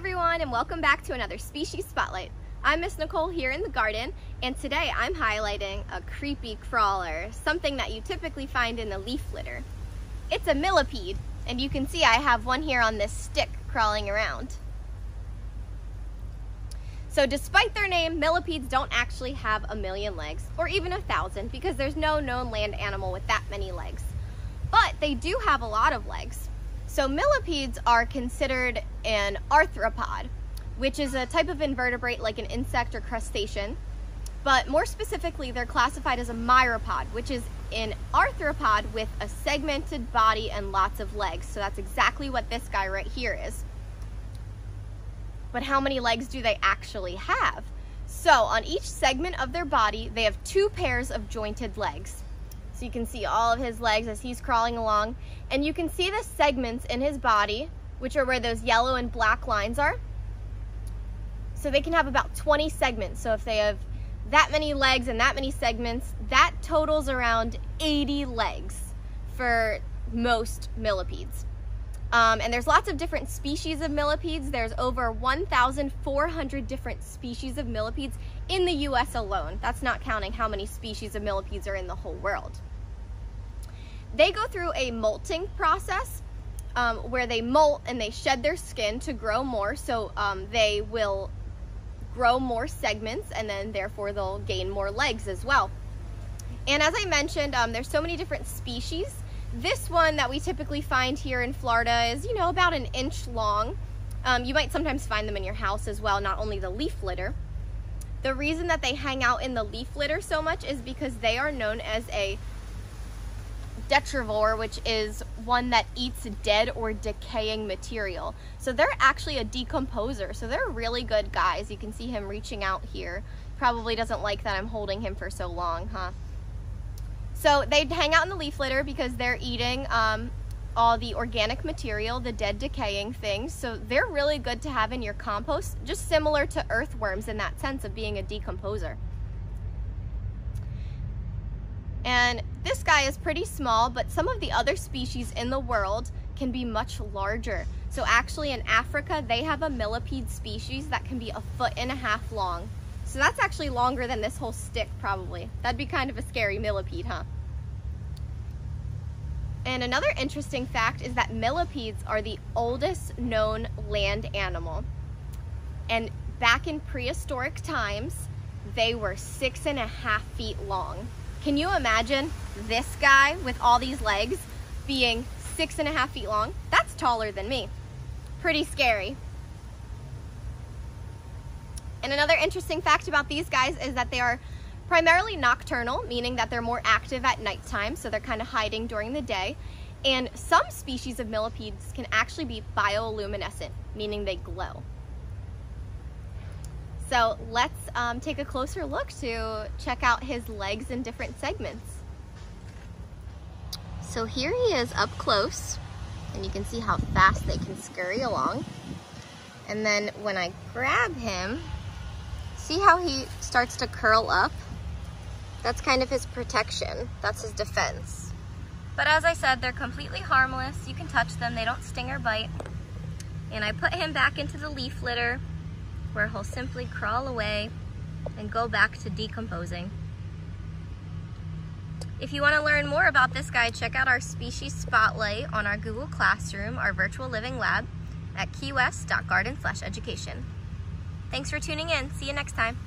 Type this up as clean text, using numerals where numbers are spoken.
everyone, and welcome back to another Species Spotlight. I'm Miss Nicole here in the garden, and today I'm highlighting a creepy crawler, something that you typically find in the leaf litter. It's a millipede, and you can see I have one here on this stick crawling around. So despite their name, millipedes don't actually have 1,000,000 legs, or even 1,000, because there's no known land animal with that many legs. But they do have a lot of legs. So millipedes are considered an arthropod, which is a type of invertebrate like an insect or crustacean. But more specifically, they're classified as a myropod, which is an arthropod with a segmented body and lots of legs. So that's exactly what this guy right here is. But how many legs do they actually have? So on each segment of their body, they have 2 pairs of jointed legs. So you can see all of his legs as he's crawling along. And you can see the segments in his body, which are where those yellow and black lines are. So they can have about 20 segments. So if they have that many legs and that many segments, that totals around 80 legs for most millipedes. And there's lots of different species of millipedes. There's over 1,400 different species of millipedes in the US alone. That's not counting how many species of millipedes are in the whole world. They go through a molting process where they molt and they shed their skin to grow more. So they will grow more segments, and then therefore they'll gain more legs as well. And as I mentioned, there's so many different species. This one that we typically find here in Florida is, about 1 inch long. You might sometimes find them in your house as well, not only the leaf litter. The reason that they hang out in the leaf litter so much is because they are known as a detrivore, which is one that eats dead or decaying material. So they're actually a decomposer. So they're really good guys. You can see him reaching out here. Probably doesn't like that I'm holding him for so long, huh? So they hang out in the leaf litter because they're eating all the organic material, the dead decaying things. So they're really good to have in your compost, just similar to earthworms in that sense of being a decomposer. And this guy is pretty small, but some of the other species in the world can be much larger. So actually in Africa, they have a millipede species that can be 1.5 feet long. So that's actually longer than this whole stick, probably. That'd be kind of a scary millipede, huh? And another interesting fact is that millipedes are the oldest known land animal. And back in prehistoric times, they were 6.5 feet long. Can you imagine this guy with all these legs being 6.5 feet long? That's taller than me. Pretty scary. And another interesting fact about these guys is that they are primarily nocturnal, meaning that they're more active at nighttime, so they're kind of hiding during the day. And some species of millipedes can actually be bioluminescent, meaning they glow. So let's take a closer look to check out his legs in different segments. So here he is up close, and you can see how fast they can scurry along. And then when I grab him, see how he starts to curl up? That's kind of his protection. That's his defense. But as I said, they're completely harmless. You can touch them. They don't sting or bite. And I put him back into the leaf litter where he'll simply crawl away and go back to decomposing. If you want to learn more about this guy, check out our Species Spotlight on our Google Classroom, our virtual living lab at Keywest.garden/education. Thanks for tuning in. See you next time.